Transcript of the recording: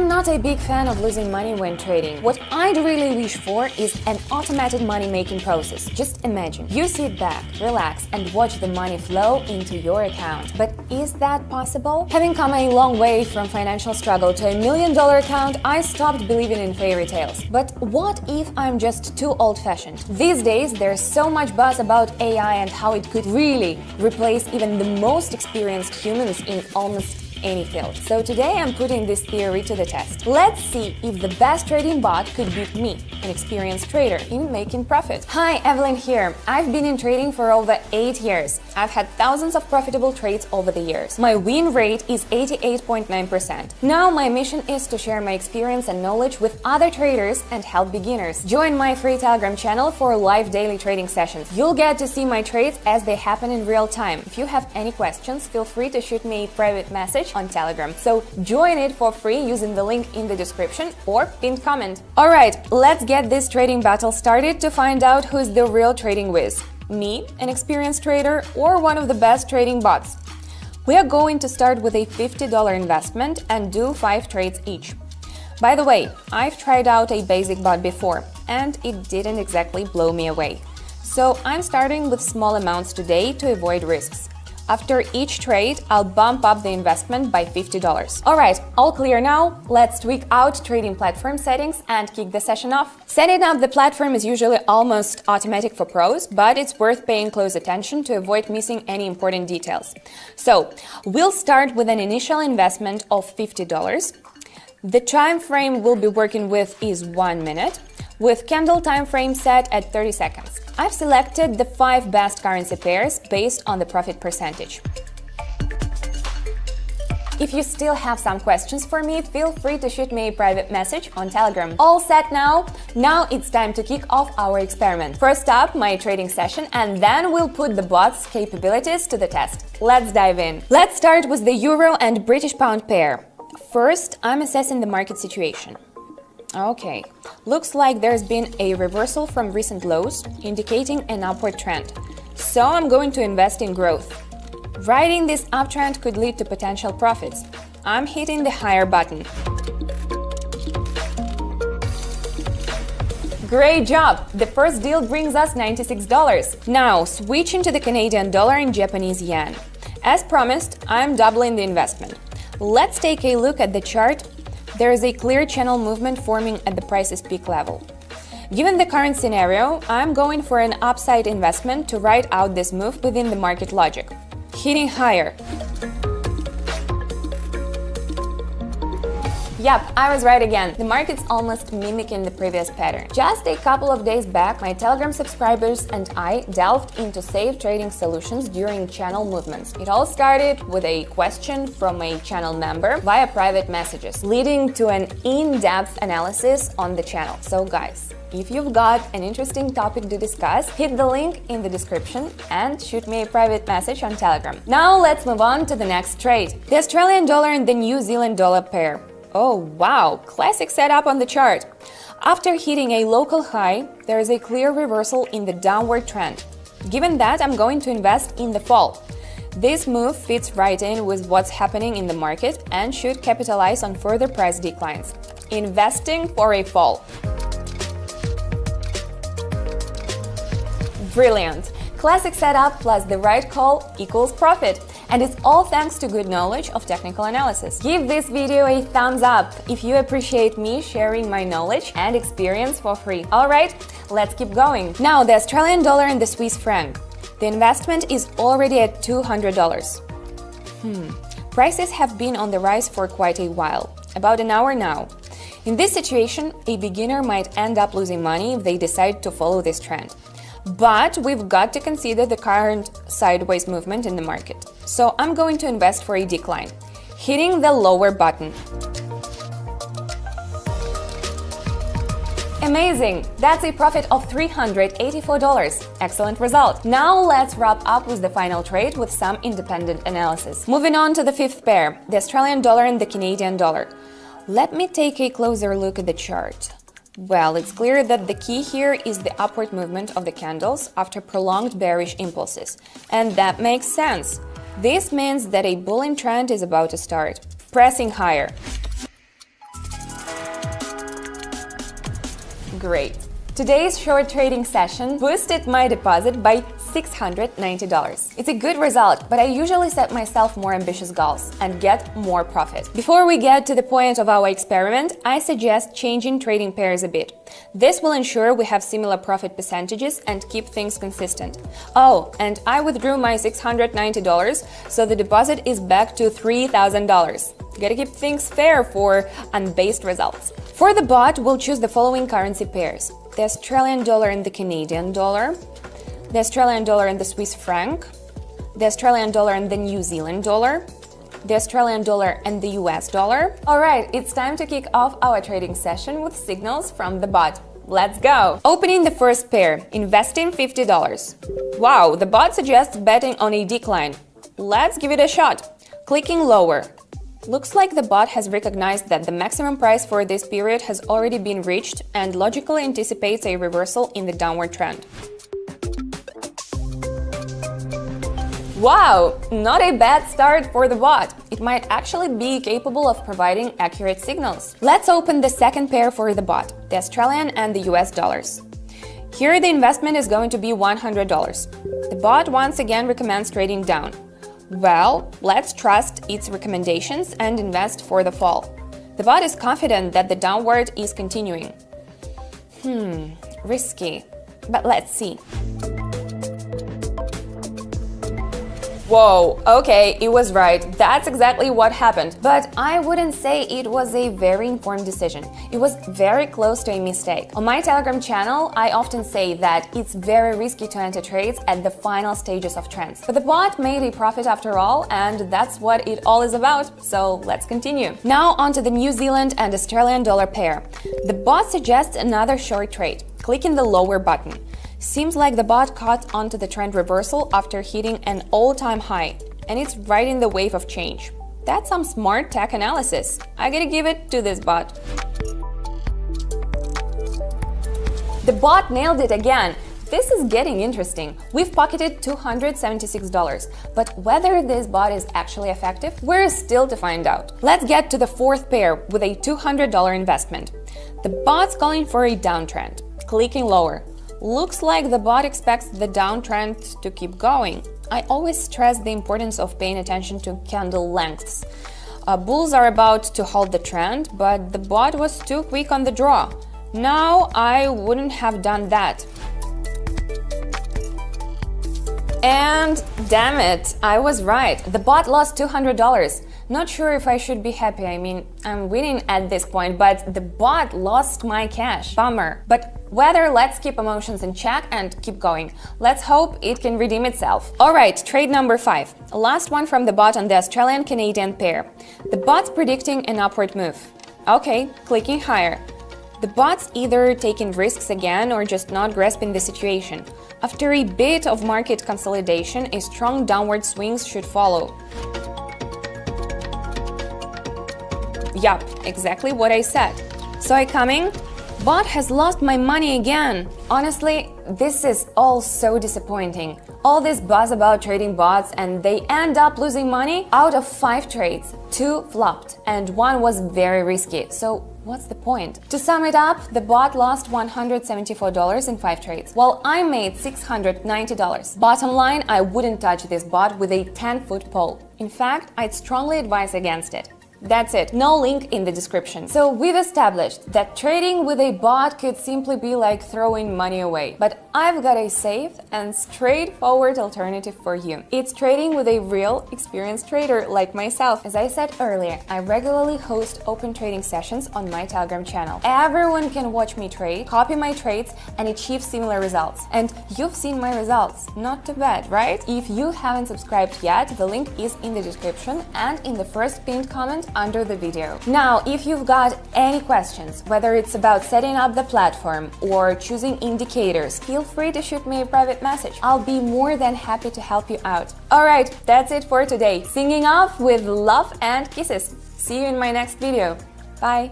I'm not a big fan of losing money when trading. What I'd really wish for is an automated money-making process. Just imagine, you sit back, relax, and watch the money flow into your account. But is that possible? Having come a long way from financial struggle to $1 million account, I stopped believing in fairy tales. But what if I'm just too old-fashioned? These days, there's so much buzz about AI and how it could really replace even the most experienced humans in almost any field. So today I'm putting this theory to the test. Let's see if the best trading bot could beat me, an experienced trader, in making profit. Hi, Evelyn here. I've been in trading for over 8 years. I've had thousands of profitable trades over the years. My win rate is 88.9%. Now my mission is to share my experience and knowledge with other traders and help beginners. Join my free Telegram channel for live daily trading sessions. You'll get to see my trades as they happen in real time. If you have any questions, feel free to shoot me a private message on Telegram. So join it for free using the link in the description or pinned comment. Alright, let's get this trading battle started to find out who's the real trading whiz. Me, an experienced trader, or one of the best trading bots? We are going to start with a $50 investment and do 5 trades each. By the way, I've tried out a basic bot before and it didn't exactly blow me away. So I'm starting with small amounts today to avoid risks. After each trade, I'll bump up the investment by $50. Alright, all clear now? Let's tweak out trading platform settings and kick the session off. Setting up the platform is usually almost automatic for pros, but it's worth paying close attention to avoid missing any important details. So, we'll start with an initial investment of $50. The time frame we'll be working with is 1 minute, with candle time frame set at 30 seconds. I've selected the 5 best currency pairs based on the profit percentage. If you still have some questions for me, feel free to shoot me a private message on Telegram. All set now? Now it's time to kick off our experiment. First up, my trading session, and then we'll put the bot's capabilities to the test. Let's dive in. Let's start with the Euro and British Pound pair. First, I'm assessing the market situation. Okay, looks like there's been a reversal from recent lows, indicating an upward trend. So I'm going to invest in growth. Riding this uptrend could lead to potential profits. I'm hitting the higher button. Great job! The first deal brings us $96. Now, switching to the Canadian dollar and Japanese yen. As promised, I'm doubling the investment. Let's take a look at the chart. There is a clear channel movement forming at the price's peak level. Given the current scenario, I'm going for an upside investment to ride out this move within the market logic. Hitting higher. Yep, I was right again. The market's almost mimicking the previous pattern. Just a couple of days back, my Telegram subscribers and I delved into safe trading solutions during channel movements. It all started with a question from a channel member via private messages, leading to an in-depth analysis on the channel. So guys, if you've got an interesting topic to discuss, hit the link in the description and shoot me a private message on Telegram. Now let's move on to the next trade. The Australian dollar and the New Zealand dollar pair. Oh wow, classic setup on the chart. After hitting a local high, there is a clear reversal in the downward trend. Given that, I'm going to invest in the fall. This move fits right in with what's happening in the market and should capitalize on further price declines. Investing for a fall. Brilliant! Classic setup plus the right call equals profit. And it's all thanks to good knowledge of technical analysis. Give this video a thumbs up if you appreciate me sharing my knowledge and experience for free. Alright, let's keep going. Now, the Australian dollar and the Swiss franc. The investment is already at $200. Prices have been on the rise for quite a while, about an hour now. In this situation, a beginner might end up losing money if they decide to follow this trend. But we've got to consider the current sideways movement in the market. So I'm going to invest for a decline, hitting the lower button. Amazing! That's a profit of $384. Excellent result. Now let's wrap up with the final trade with some independent analysis. Moving on to the fifth pair, the Australian dollar and the Canadian dollar. Let me take a closer look at the chart. Well, it's clear that the key here is the upward movement of the candles after prolonged bearish impulses. And that makes sense. This means that a bullish trend is about to start, pressing higher. Great! Today's short trading session boosted my deposit by $690. It's a good result, but I usually set myself more ambitious goals and get more profit. Before we get to the point of our experiment, I suggest changing trading pairs a bit. This will ensure we have similar profit percentages and keep things consistent. Oh, and I withdrew my $690, so the deposit is back to $3,000. Gotta keep things fair for unbased results. For the bot, we'll choose the following currency pairs: the Australian dollar and the Canadian dollar, the Australian dollar and the Swiss franc, the Australian dollar and the New Zealand dollar, the Australian dollar and the US dollar. Alright, it's time to kick off our trading session with signals from the bot. Let's go! Opening the first pair, investing $50. Wow, the bot suggests betting on a decline. Let's give it a shot. Clicking lower. Looks like the bot has recognized that the maximum price for this period has already been reached and logically anticipates a reversal in the downward trend. Wow! Not a bad start for the bot. It might actually be capable of providing accurate signals. Let's open the second pair for the bot, the Australian and the US dollars. Here the investment is going to be $100. The bot once again recommends trading down. Well, let's trust its recommendations and invest for the fall. The bot is confident that the downward is continuing. Risky, but let's see. Whoa, okay, it was right. That's exactly what happened. But I wouldn't say it was a very informed decision. It was very close to a mistake. On my Telegram channel, I often say that it's very risky to enter trades at the final stages of trends. But the bot made a profit after all, and that's what it all is about. So let's continue. Now onto the New Zealand and Australian dollar pair. The bot suggests another short trade. Clicking the lower button. Seems like the bot caught onto the trend reversal after hitting an all-time high, and it's riding the wave of change. That's some smart tech analysis. I gotta give it to this bot. The bot nailed it again. This is getting interesting. We've pocketed $276, but whether this bot is actually effective, we're still to find out. Let's get to the fourth pair with a $200 investment. The bot's calling for a downtrend. Clicking lower. Looks like the bot expects the downtrend to keep going. I always stress the importance of paying attention to candle lengths. Bulls are about to hold the trend, but the bot was too quick on the draw. Now I wouldn't have done that. And damn it, I was right. The bot lost $200. Not sure if I should be happy. I mean, I'm winning at this point, but the bot lost my cash. Bummer. But whether, let's keep emotions in check and keep going. Let's hope it can redeem itself. Alright, trade number 5. Last one from the bot on the Australian-Canadian pair. The bot's predicting an upward move. Okay, clicking higher. The bot's either taking risks again or just not grasping the situation. After a bit of market consolidation, a strong downward swings should follow. Yup, exactly what I said. Saw it coming? Bot has lost my money again. Honestly, this is all so disappointing. All this buzz about trading bots and they end up losing money? Out of 5 trades, 2 flopped and 1 was very risky. So what's the point? To sum it up, the bot lost $174 in 5 trades, while I made $690. Bottom line, I wouldn't touch this bot with a 10-foot pole. In fact, I'd strongly advise against it. That's it, no link in the description. So we've established that trading with a bot could simply be like throwing money away. But I've got a safe and straightforward alternative for you. It's trading with a real, experienced trader like myself. As I said earlier, I regularly host open trading sessions on my Telegram channel. Everyone can watch me trade, copy my trades, and achieve similar results. And you've seen my results. Not too bad, right? If you haven't subscribed yet, the link is in the description and in the first pinned comment under the video. Now, if you've got any questions, whether it's about setting up the platform or choosing indicators, feel free to shoot me a private message. I'll be more than happy to help you out. Alright, that's it for today. Singing off with love and kisses. See you in my next video. Bye!